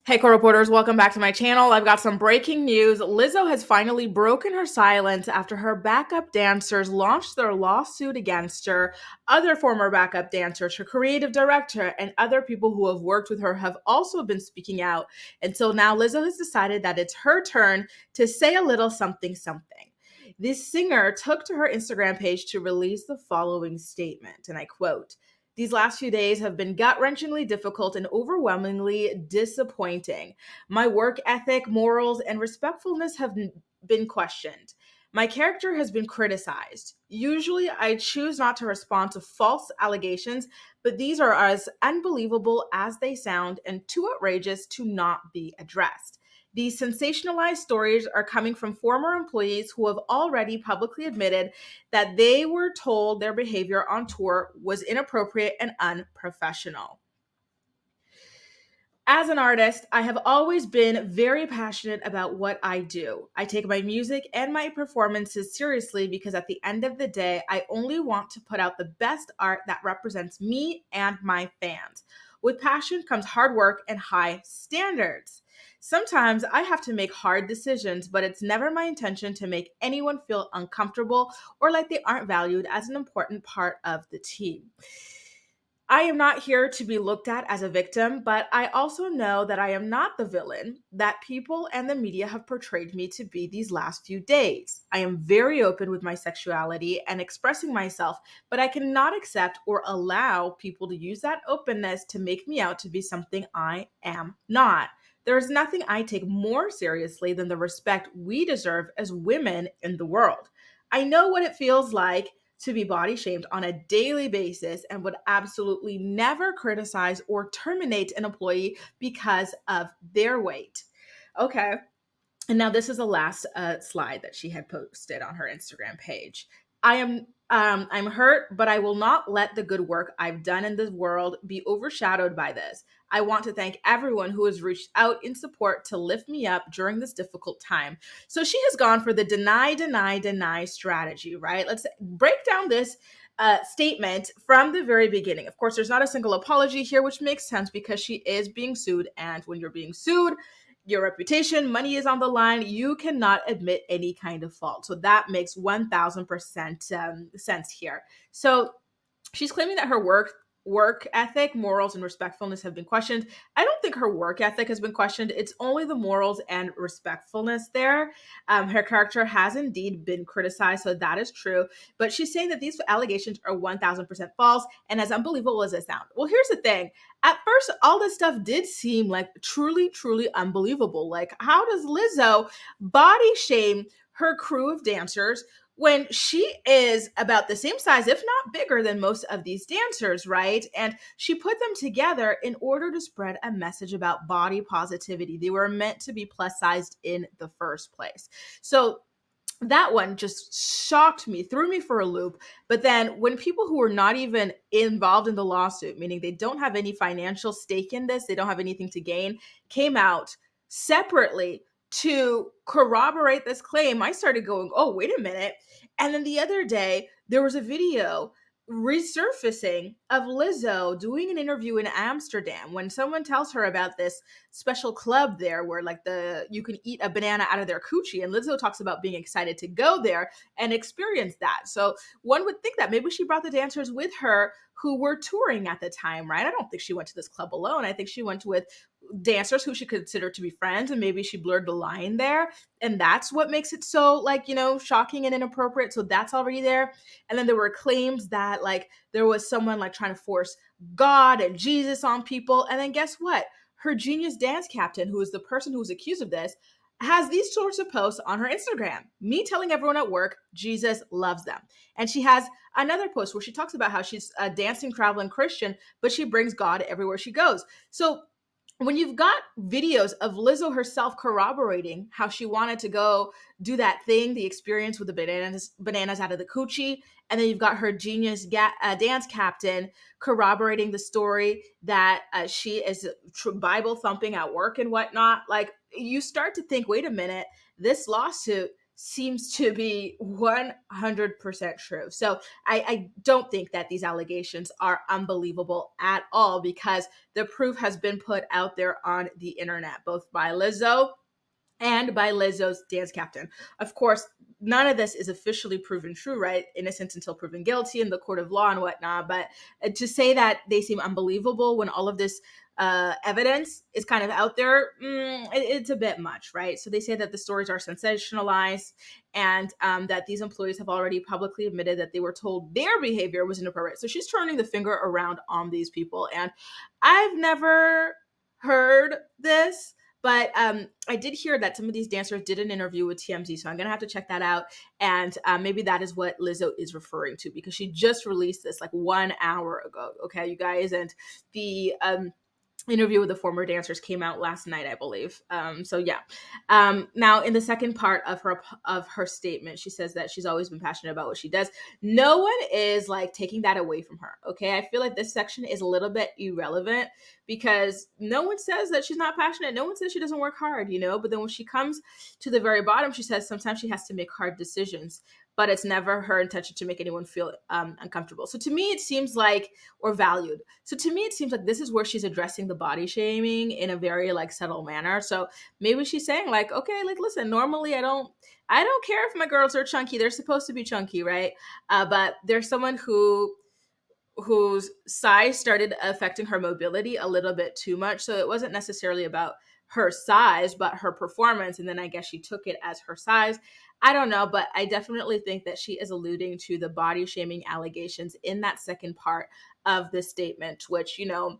Hey, reporters, welcome back to my channel. I've got some breaking news. Lizzo has finally broken her silence after her backup dancers launched their lawsuit against her. Other former backup dancers, her creative director, and other people who have worked with her have also been speaking out. And so now Lizzo has decided that it's her turn to say a little something something. This singer took to her Instagram page to release the following statement, and I quote, "These last few days have been gut-wrenchingly difficult and overwhelmingly disappointing. My work ethic, morals, and respectfulness have been questioned. My character has been criticized. Usually, I choose not to respond to false allegations, but these are as unbelievable as they sound and too outrageous to not be addressed. These sensationalized stories are coming from former employees who have already publicly admitted that they were told their behavior on tour was inappropriate and unprofessional. As an artist, I have always been very passionate about what I do. I take my music and my performances seriously because at the end of the day, I only want to put out the best art that represents me and my fans. With passion comes hard work and high standards. Sometimes I have to make hard decisions, but it's never my intention to make anyone feel uncomfortable or like they aren't valued as an important part of the team. I am not here to be looked at as a victim, but I also know that I am not the villain that people and the media have portrayed me to be these last few days. I am very open with my sexuality and expressing myself, but I cannot accept or allow people to use that openness to make me out to be something I am not. There is nothing I take more seriously than the respect we deserve as women in the world. I know what it feels like to be body shamed on a daily basis and would absolutely never criticize or terminate an employee because of their weight." Okay. And now this is the last slide that she had posted on her Instagram page. I'm hurt, but I will not let the good work I've done in this world be overshadowed by this. I want to thank everyone who has reached out in support to lift me up during this difficult time. So she has gone for the deny, deny, deny strategy, right? Let's break down this statement from the very beginning. Of course, there's not a single apology here, which makes sense because she is being sued. And when you're being sued, your reputation, money is on the line. You cannot admit any kind of fault. So that makes 1000% sense here. So she's claiming that her work ethic, morals, and respectfulness have been questioned. I don't think her work ethic has been questioned. It's only the morals and respectfulness there. Her character has indeed been criticized, so that is true. But she's saying that these allegations are 1000% false and as unbelievable as it sounds. Well, here's the thing. At first, all this stuff did seem like truly, truly unbelievable. Like, how does Lizzo body shame her crew of dancers when she is about the same size, if not bigger than most of these dancers, right? And she put them together in order to spread a message about body positivity. They were meant to be plus sized in the first place. So that one just shocked me, threw me for a loop. But then when people who are not even involved in the lawsuit, meaning they don't have any financial stake in this, they don't have anything to gain, came out separately to corroborate this claim, I started going, oh, wait a minute. And then the other day, there was a video resurfacing of Lizzo doing an interview in Amsterdam when someone tells her about this special club there where like you can eat a banana out of their coochie, and Lizzo talks about being excited to go there and experience that. So one would think that maybe she brought the dancers with her who were touring at the time, right? I don't think she went to this club alone. I think she went with dancers who she considered to be friends, and maybe she blurred the line there, and that's what makes it so, like, shocking and inappropriate. So that's already there. And then there were claims that like there was someone like trying to force God and Jesus on people. And then guess what? Her genius dance captain, who is the person who was accused of this, has these sorts of posts on her Instagram. Me telling everyone at work, Jesus loves them. And she has another post where she talks about how she's a dancing, traveling Christian, but she brings God everywhere she goes. So when you've got videos of Lizzo herself corroborating how she wanted to go do that thing, the experience with the bananas out of the coochie, and then you've got her genius dance captain corroborating the story that she is Bible thumping at work and whatnot, like you start to think, wait a minute, this lawsuit seems to be 100% true. So I don't think that these allegations are unbelievable at all, because the proof has been put out there on the internet, both by Lizzo and by Lizzo's dance captain. Of course, none of this is officially proven true, right? Innocent until proven guilty in the court of law and whatnot. But to say that they seem unbelievable when all of this evidence is kind of out there, it's a bit much, right? So they say that the stories are sensationalized, and that these employees have already publicly admitted that they were told their behavior was inappropriate. So she's turning the finger around on these people. And I've never heard this, but I did hear that some of these dancers did an interview with TMZ, so I'm gonna have to check that out. And maybe that is what Lizzo is referring to, because she just released this like 1 hour ago. Okay, you guys, and the interview with the former dancers came out last night, I believe. So yeah. Now, in the second part of her statement, she says that she's always been passionate about what she does. No one is like taking that away from her. Okay, I feel like this section is a little bit irrelevant, because no one says that she's not passionate. No one says she doesn't work hard, you know. But then when she comes to the very bottom, she says sometimes she has to make hard decisions, but it's never her intention to make anyone feel uncomfortable. So to me, it seems like, or valued. So to me, it seems like this is where she's addressing the body shaming in a very like subtle manner. So maybe she's saying like, okay, like listen, normally I don't care if my girls are chunky. They're supposed to be chunky, right? But there's someone whose size started affecting her mobility a little bit too much. So it wasn't necessarily about her size, but her performance. And then I guess she took it as her size. I don't know, but I definitely think that she is alluding to the body shaming allegations in that second part of the statement, which, you know,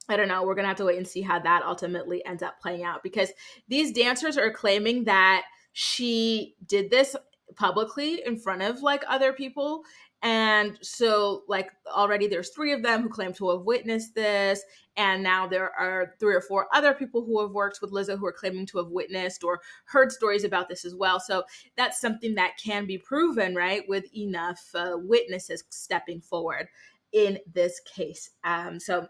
I don't know. We're going to have to wait and see how that ultimately ends up playing out, because these dancers are claiming that she did this publicly in front of like other people. And so, like, already there's three of them who claim to have witnessed this. And now there are three or four other people who have worked with Lizzo who are claiming to have witnessed or heard stories about this as well. So that's something that can be proven, right, with enough witnesses stepping forward in this case. So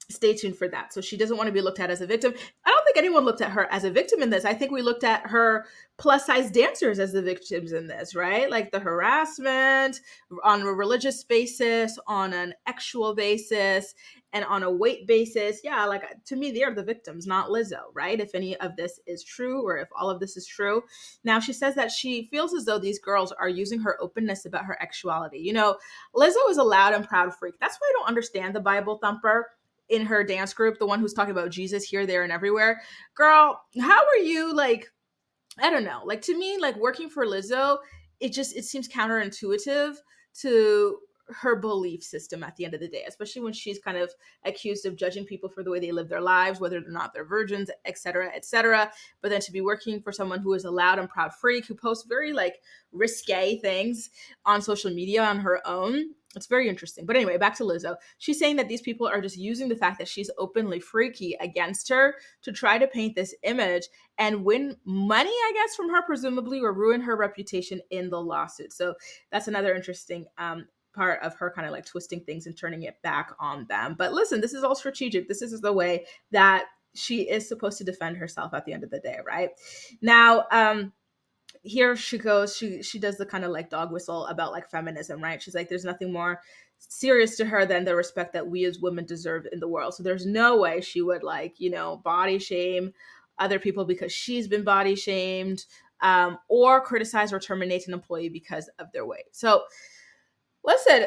stay tuned for that. So she doesn't want to be looked at as a victim. I don't think anyone looked at her as a victim in this. I think we looked at her plus size dancers as the victims in this, right? Like the harassment on a religious basis, on an actual basis, and on a weight basis. Yeah, like to me, they're the victims, not Lizzo, right? If any of this is true, or if all of this is true. Now, she says that she feels as though these girls are using her openness about her sexuality. You know, Lizzo is a loud and proud freak. That's why I don't understand the Bible thumper in her dance group, the one who's talking about Jesus here, there, and everywhere. Girl, how are you like, I don't know. Like to me, like working for Lizzo, it seems counterintuitive to her belief system at the end of the day, especially when she's kind of accused of judging people for the way they live their lives, whether or not they're virgins, et cetera, et cetera. But then to be working for someone who is a loud and proud freak who posts very like risque things on social media on her own, it's very interesting. But anyway, back to Lizzo. She's saying that these people are just using the fact that she's openly freaky against her to try to paint this image and win money, I guess, from her, presumably, or ruin her reputation in the lawsuit. So that's another interesting part of her kind of like twisting things and turning it back on them. But listen, this is all strategic. This is the way that she is supposed to defend herself at the end of the day, right? Now, here she goes, she does the kind of like dog whistle about like feminism, right? She's like, there's nothing more serious to her than the respect that we as women deserve in the world. So there's no way she would like, you know, body shame other people because she's been body shamed, or criticize or terminate an employee because of their weight. So listen,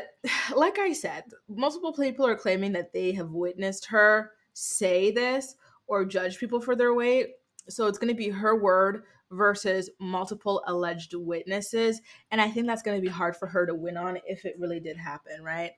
like I said, multiple people are claiming that they have witnessed her say this or judge people for their weight. So it's going to be her word versus multiple alleged witnesses. And I think that's going to be hard for her to win on if it really did happen, right?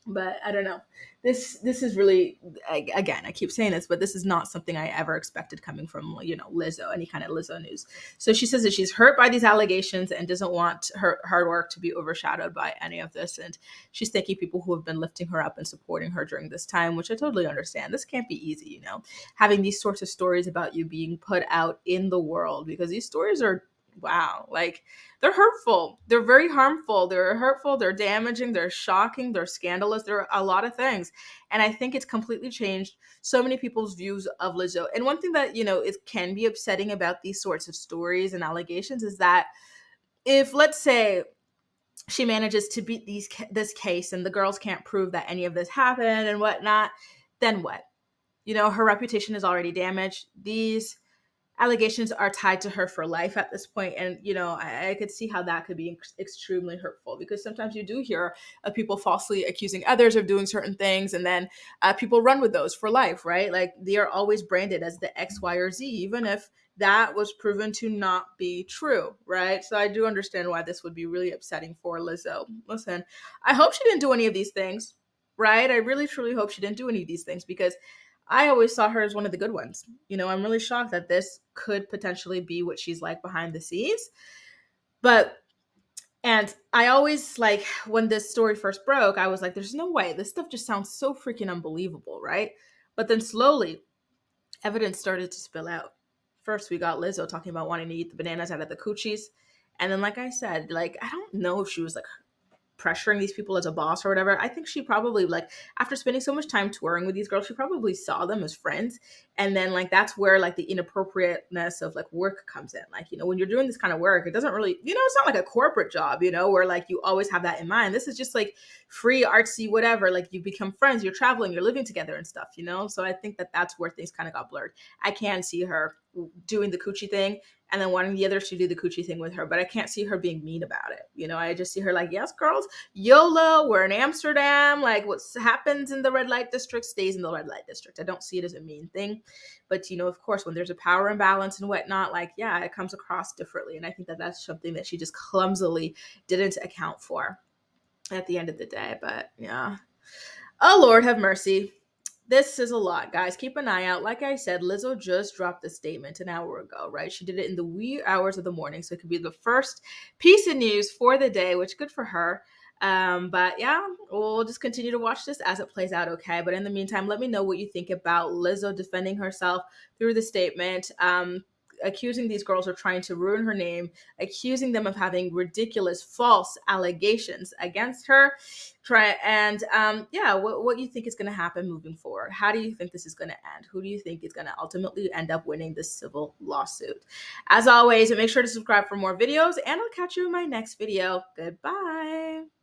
But I don't know. This is really, again, I keep saying this, but this is not something I ever expected coming from, you know, Lizzo, any kind of Lizzo news. So she says that she's hurt by these allegations and doesn't want her hard work to be overshadowed by any of this. And she's thanking people who have been lifting her up and supporting her during this time, which I totally understand. This can't be easy, you know, having these sorts of stories about you being put out in the world, because these stories are Wow. Like, they're hurtful. They're very harmful. They're hurtful. They're damaging. They're shocking. They're scandalous. They're a lot of things. And I think it's completely changed so many people's views of Lizzo. And one thing that, it can be upsetting about these sorts of stories and allegations is that if, let's say, she manages to beat this case and the girls can't prove that any of this happened and whatnot, then what? Her reputation is already damaged. These allegations are tied to her for life at this point, and I could see how that could be extremely hurtful, because sometimes you do hear of people falsely accusing others of doing certain things, and then people run with those for life, right? Like, they are always branded as the X, Y, or Z, even if that was proven to not be true, right? So I do understand why this would be really upsetting for Lizzo. Listen, I hope she didn't do any of these things, right? I really truly hope she didn't do any of these things, because I always saw her as one of the good ones. I'm really shocked that this could potentially be what she's like behind the scenes. But, and I always, like, when this story first broke, I was like, there's no way. This stuff just sounds so freaking unbelievable, right? But then slowly, evidence started to spill out. First, we got Lizzo talking about wanting to eat the bananas out of the coochies. And then, like I said, like, I don't know if she was like pressuring these people as a boss or whatever. I think she probably, like, after spending so much time touring with these girls, she probably saw them as friends. And then, like, that's where, like, the inappropriateness of, like, work comes in. Like, when you're doing this kind of work, it doesn't really, it's not like a corporate job, where, like, you always have that in mind. This is just like free, artsy, whatever. Like, you become friends, you're traveling, you're living together and stuff, So I think that that's where things kind of got blurred. I can see her doing the coochie thing and then wanting the others to do the coochie thing with her, but I can't see her being mean about it. I just see her like, yes, girls, YOLO, we're in Amsterdam. Like, what happens in the red light district stays in the red light district. I don't see it as a mean thing. But, of course, when there's a power imbalance and whatnot, like, yeah, it comes across differently. And I think that that's something that she just clumsily didn't account for at the end of the day. But yeah. Oh, Lord have mercy. This is a lot, guys. Keep an eye out. Like I said, Lizzo just dropped a statement an hour ago, right? She did it in the wee hours of the morning, so it could be the first piece of news for the day, which good for her. But yeah, we'll just continue to watch this as it plays out, okay? But in the meantime, let me know what you think about Lizzo defending herself through the statement. Accusing these girls of trying to ruin her name, accusing them of having ridiculous, false allegations against her. What you think is going to happen moving forward? How do you think this is going to end? Who do you think is going to ultimately end up winning this civil lawsuit? As always, make sure to subscribe for more videos, and I'll catch you in my next video. Goodbye.